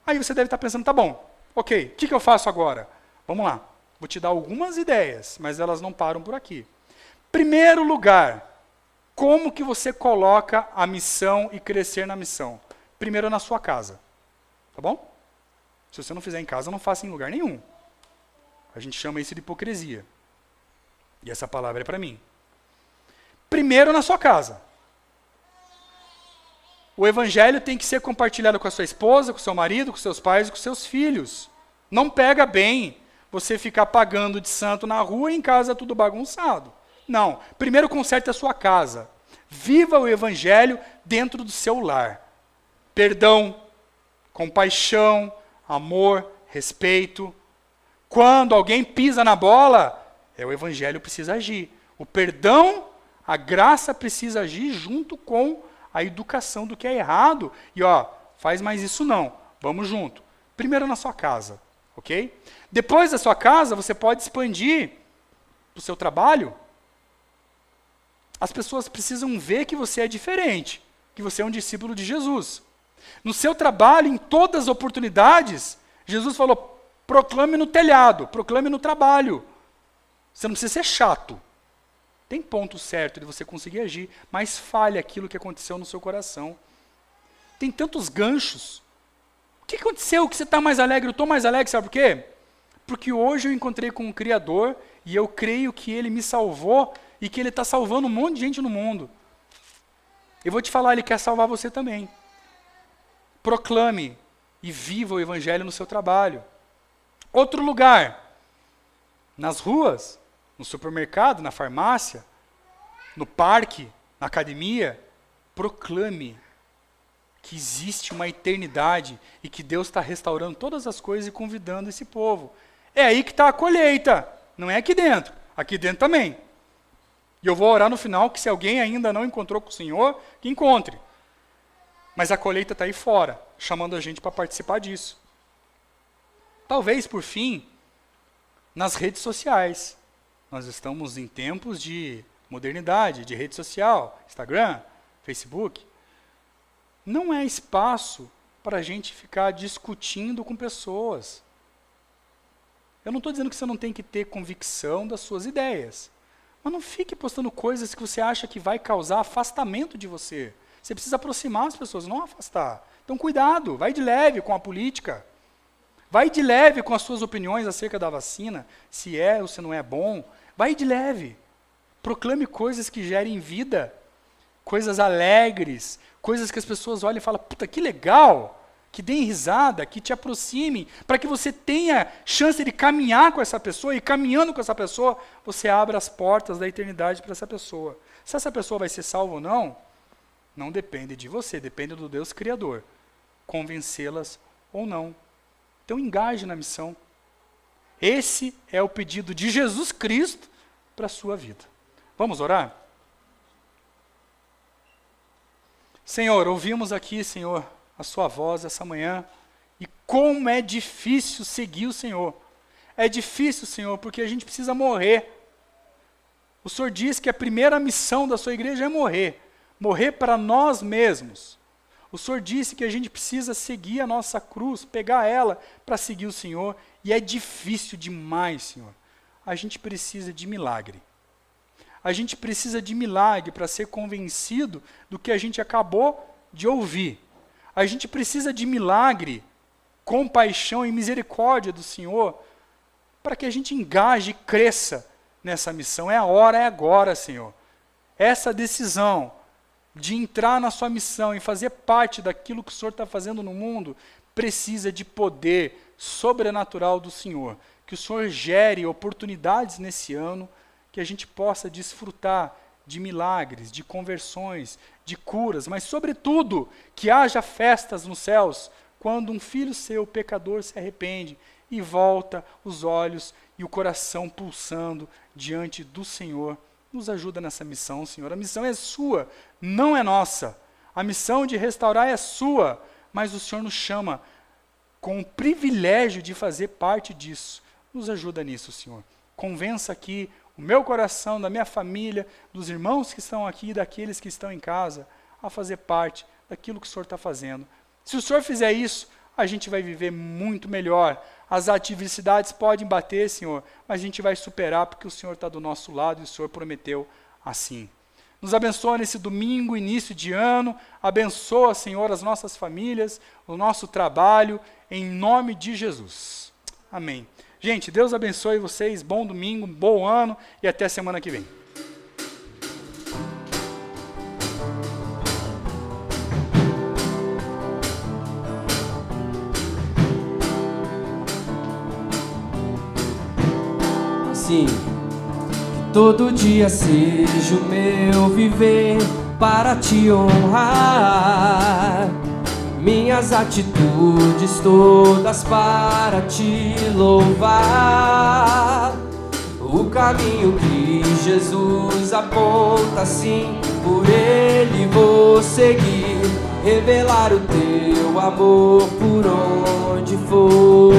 Aí você deve estar pensando, tá bom, ok, o que eu faço agora? Vamos lá, vou te dar algumas ideias, mas elas não param por aqui. Primeiro lugar, como que você coloca a missão e crescer na missão? Primeiro na sua casa, tá bom? Se você não fizer em casa, não faça em lugar nenhum. A gente chama isso de hipocrisia. E essa palavra é para mim. Primeiro na sua casa. O evangelho tem que ser compartilhado com a sua esposa, com o seu marido, com seus pais e com seus filhos. Não pega bem você ficar pagando de santo na rua e em casa tudo bagunçado. Não. Primeiro conserte a sua casa. Viva o evangelho dentro do seu lar. Perdão, compaixão, amor, respeito. Quando alguém pisa na bola, o evangelho precisa agir. O perdão, a graça precisa agir junto com a educação do que é errado. E faz mais isso não. Vamos junto. Primeiro na sua casa, ok? Depois da sua casa, você pode expandir para o seu trabalho. As pessoas precisam ver que você é diferente, que você é um discípulo de Jesus. No seu trabalho, em todas as oportunidades, Jesus falou, proclame no telhado, proclame no trabalho. Você não precisa ser chato. Tem ponto certo de você conseguir agir, mas fale aquilo que aconteceu no seu coração. Tem tantos ganchos. O que aconteceu que você está mais alegre? Eu estou mais alegre, sabe por quê? Porque hoje eu encontrei com um Criador e eu creio que Ele me salvou e que Ele está salvando um monte de gente no mundo. Eu vou te falar, Ele quer salvar você também. Proclame e viva o Evangelho no seu trabalho. Outro lugar, nas ruas, no supermercado, na farmácia, no parque, na academia, proclame que existe uma eternidade e que Deus está restaurando todas as coisas e convidando esse povo. É aí que está a colheita, não é aqui dentro. Aqui dentro também. E eu vou orar no final que se alguém ainda não encontrou com o Senhor, que encontre. Mas a colheita está aí fora, chamando a gente para participar disso. Talvez, por fim, nas redes sociais. Nós estamos em tempos de modernidade, de rede social, Instagram, Facebook. Não é espaço para a gente ficar discutindo com pessoas. Eu não estou dizendo que você não tem que ter convicção das suas ideias. Mas não fique postando coisas que você acha que vai causar afastamento de você. Você precisa aproximar as pessoas, não afastar. Então cuidado, vai de leve com a política. Vai de leve com as suas opiniões acerca da vacina, se é ou se não é bom. Vai de leve. Proclame coisas que gerem vida, coisas alegres, coisas que as pessoas olham e falam, puta, que legal. que deem risada, que te aproximem, para que você tenha chance de caminhar com essa pessoa, e caminhando com essa pessoa, você abre as portas da eternidade para essa pessoa. Se essa pessoa vai ser salva ou não, não depende de você, depende do Deus Criador, convencê-las ou não. Então engaje na missão. Esse é o pedido de Jesus Cristo para a sua vida. Vamos orar? Senhor, ouvimos aqui, Senhor, a sua voz essa manhã, e como é difícil seguir o Senhor. É difícil, Senhor, porque a gente precisa morrer. O Senhor diz que a primeira missão da sua igreja é morrer. Morrer para nós mesmos. O Senhor disse que a gente precisa seguir a nossa cruz, pegar ela para seguir o Senhor, e é difícil demais, Senhor. A gente precisa de milagre. A gente precisa de milagre para ser convencido do que a gente acabou de ouvir. A gente precisa de milagre, compaixão e misericórdia do Senhor, para que a gente engaje e cresça nessa missão. É a hora, é agora, Senhor. Essa decisão de entrar na sua missão e fazer parte daquilo que o Senhor está fazendo no mundo, precisa de poder sobrenatural do Senhor. Que o Senhor gere oportunidades nesse ano, que a gente possa desfrutar de milagres, de conversões, de curas, mas sobretudo, que haja festas nos céus, quando um filho seu, pecador, se arrepende e volta os olhos e o coração pulsando diante do Senhor. Nos ajuda nessa missão, Senhor. A missão é sua, não é nossa. A missão de restaurar é sua, mas o Senhor nos chama com o privilégio de fazer parte disso. Nos ajuda nisso, Senhor. Convença aqui o meu coração, da minha família, dos irmãos que estão aqui, daqueles que estão em casa, a fazer parte daquilo que o Senhor está fazendo. Se o Senhor fizer isso, a gente vai viver muito melhor. As adversidades podem bater, Senhor, mas a gente vai superar, porque o Senhor está do nosso lado e o Senhor prometeu assim. Nos abençoa nesse domingo, início de ano. Abençoa, Senhor, as nossas famílias, o nosso trabalho, em nome de Jesus. Amém. Gente, Deus abençoe vocês. Bom domingo, bom ano e até semana que vem. Assim, que todo dia seja o meu viver para te honrar. Minhas atitudes todas para te louvar. O caminho que Jesus aponta, sim, por ele vou seguir. Revelar o teu amor por onde for.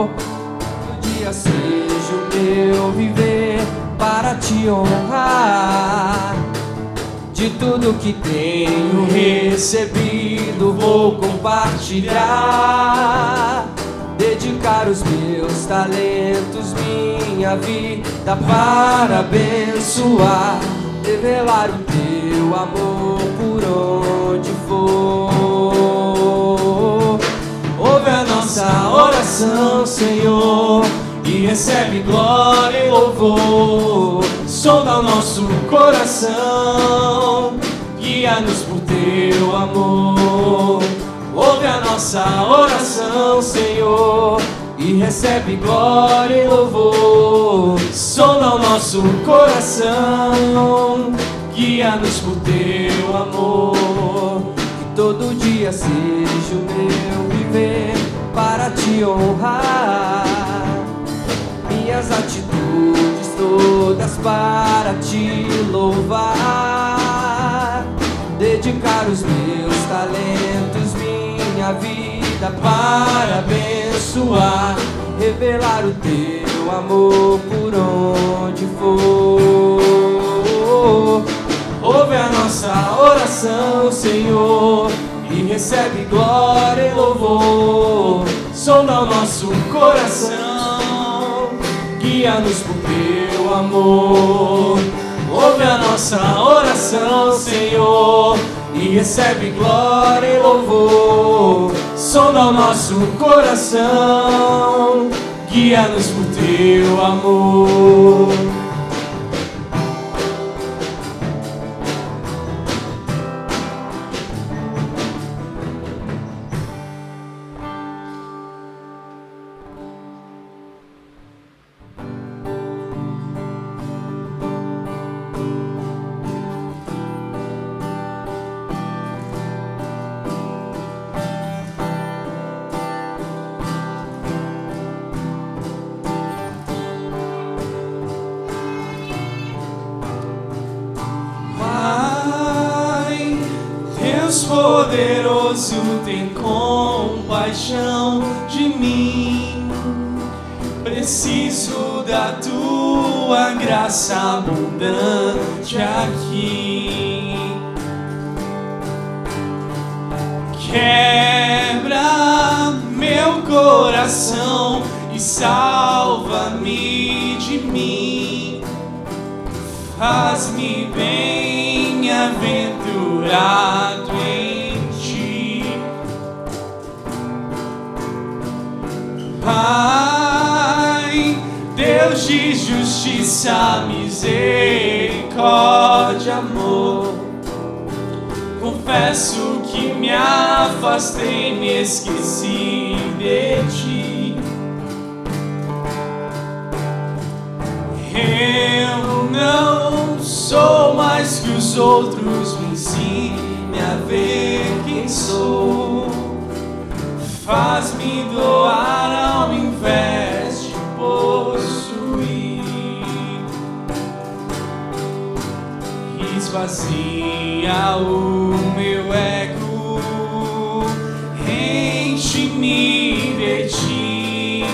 Todo dia seja o meu viver para te honrar. De tudo que tenho recebido vou compartilhar. Dedicar os meus talentos, minha vida para abençoar. Revelar o teu amor por onde for. Ouve a nossa oração, Senhor, e recebe glória e louvor. Sonda o nosso coração, guia-nos por teu amor. Ouve a nossa oração, Senhor, e recebe glória e louvor. Sonda o nosso coração, guia-nos por teu amor. Que todo dia seja o meu viver para te honrar. Minhas atitudes todas para te louvar. Dedicar os meus talentos, minha vida para abençoar. Revelar o teu amor por onde for. Ouve a nossa oração, Senhor, e recebe glória e louvor. Sonda o nosso coração, guia-nos por teu amor. Ouve a nossa oração, Senhor, e recebe glória e louvor. Sonda o nosso coração, guia-nos por teu amor. poderoso, tem compaixão de mim. Preciso da tua graça abundante aqui. Quebra meu coração e salva-me de mim. Faz-me bem-aventurado em ti. Pai, Deus de justiça, misericórdia, amor, confesso que me afastei, me esqueci de ti. Eu não sou mais que os outros, me ensine a ver quem sou. Faz-me doar ao invés de possuir. Esvazia o meu ego, enche-me de ti.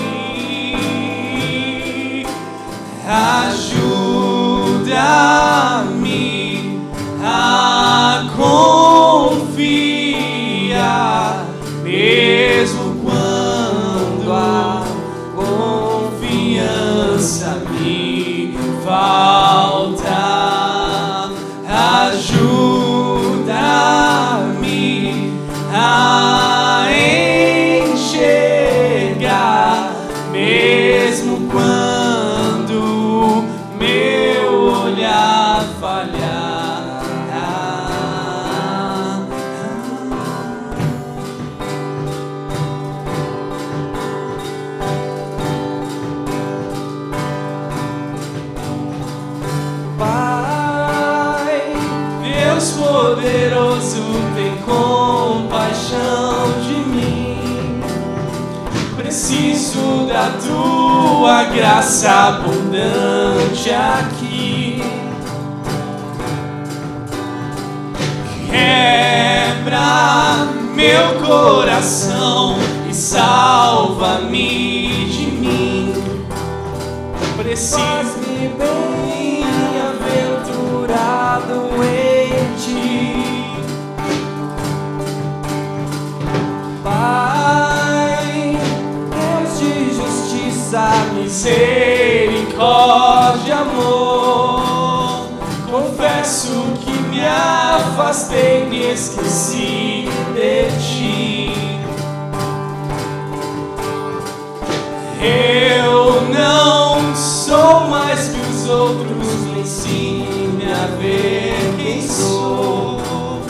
Ajuda-me a confiar, mesmo quando a confiança me falta. Ajuda-me a enxergar, mesmo quando meu olhar falhar. Pai, Deus poderoso, tem compaixão de mim. Preciso da tua graça abundante aqui. Quebra meu coração e salva-me de mim. Preciso-me bem-aventurado em ti. Pai, Deus de justiça, misericórdia, amor, confesso que me afastei, me esqueci de ti. Eu não sou mais que os outros, me ensine a ver quem sou.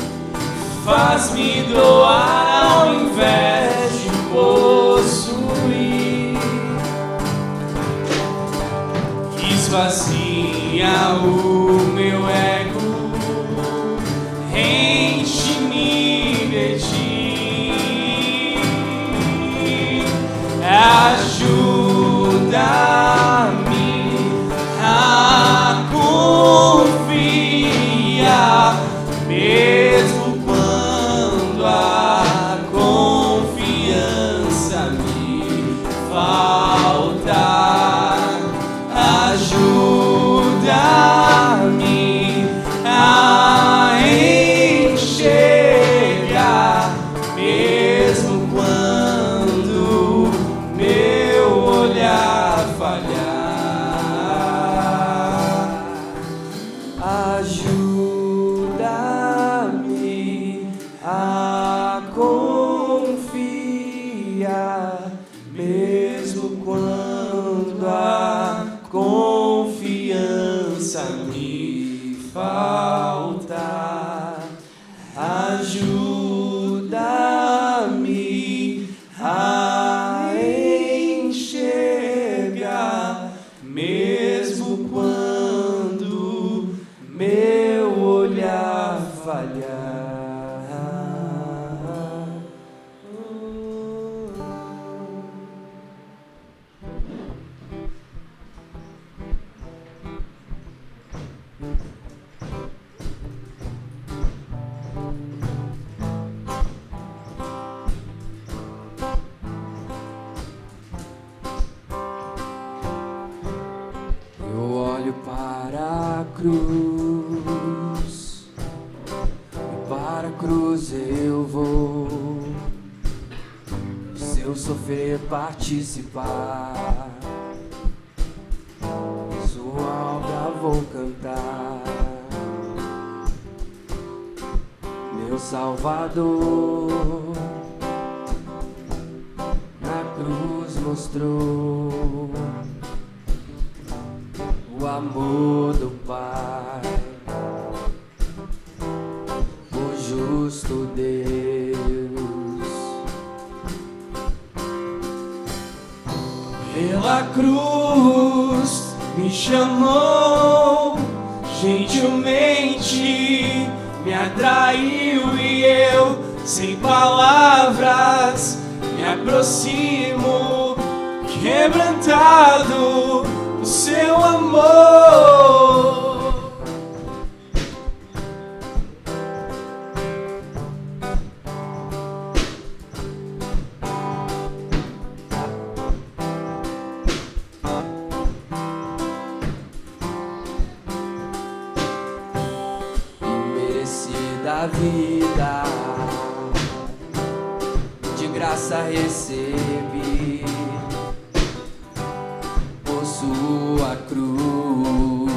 Faz-me doar ao invés de possuir. Esvazia o meu ego, enche-me de ti. Ajuda-me a confiar, mesmo quando a confiança me falta. Ajuda-me a enxergar, mesmo quando meu olhar falhar. Ajuda-me a confiar, mesmo cruz, e para a cruz eu vou. Se eu sofrer, participar, sua obra vou cantar. Meu Salvador na cruz mostrou o amor do Pai, o justo Deus. Pela cruz me chamou, gentilmente me atraiu e eu, sem palavras, me aproximo, quebrantado no seu amor. Imerecida vida, de graça recebi, por sua cruz,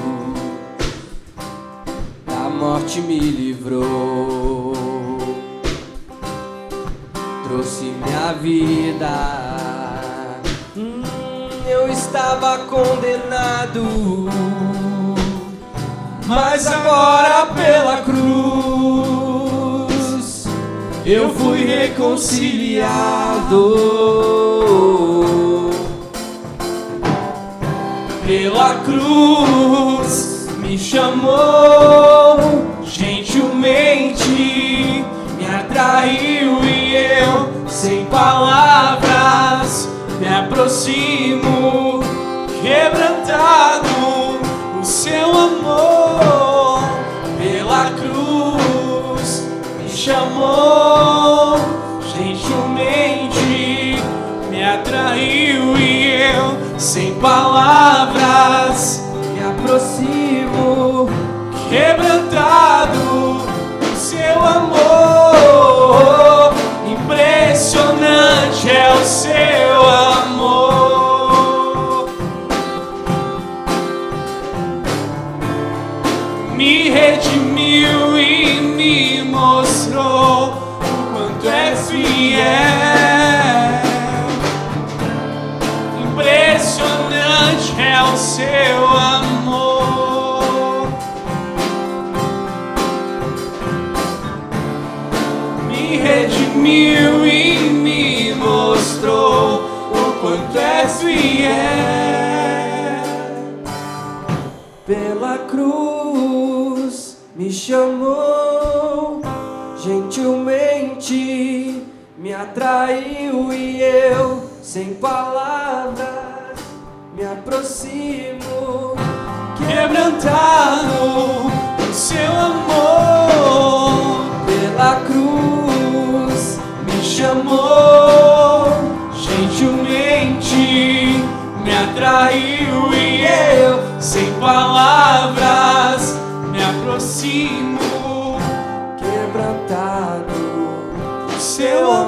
da morte me livrou, trouxe minha vida. Eu estava condenado, mas agora pela cruz eu fui reconciliado. Pela cruz me chamou, gentilmente me atraiu e eu, sem palavras, me aproximo, quebrantado no seu amor. Pela cruz me chamou, gentilmente me atraiu e eu, sem palavras, me aproximo, quebrantado no seu amor. Impressionante é o seu amor. Me redimiu e me mostrou o quanto é fiel. Impressionante é o seu amor. Me redimiu e me mostrou o quanto é fiel. Pela cruz me chamou, gentilmente me atraiu e eu, sem palavras, me aproximo, quebrantado no seu amor. Pela cruz me chamou, gentilmente me atraiu e eu, sem palavras, me aproximo, quebrantado no seu amor.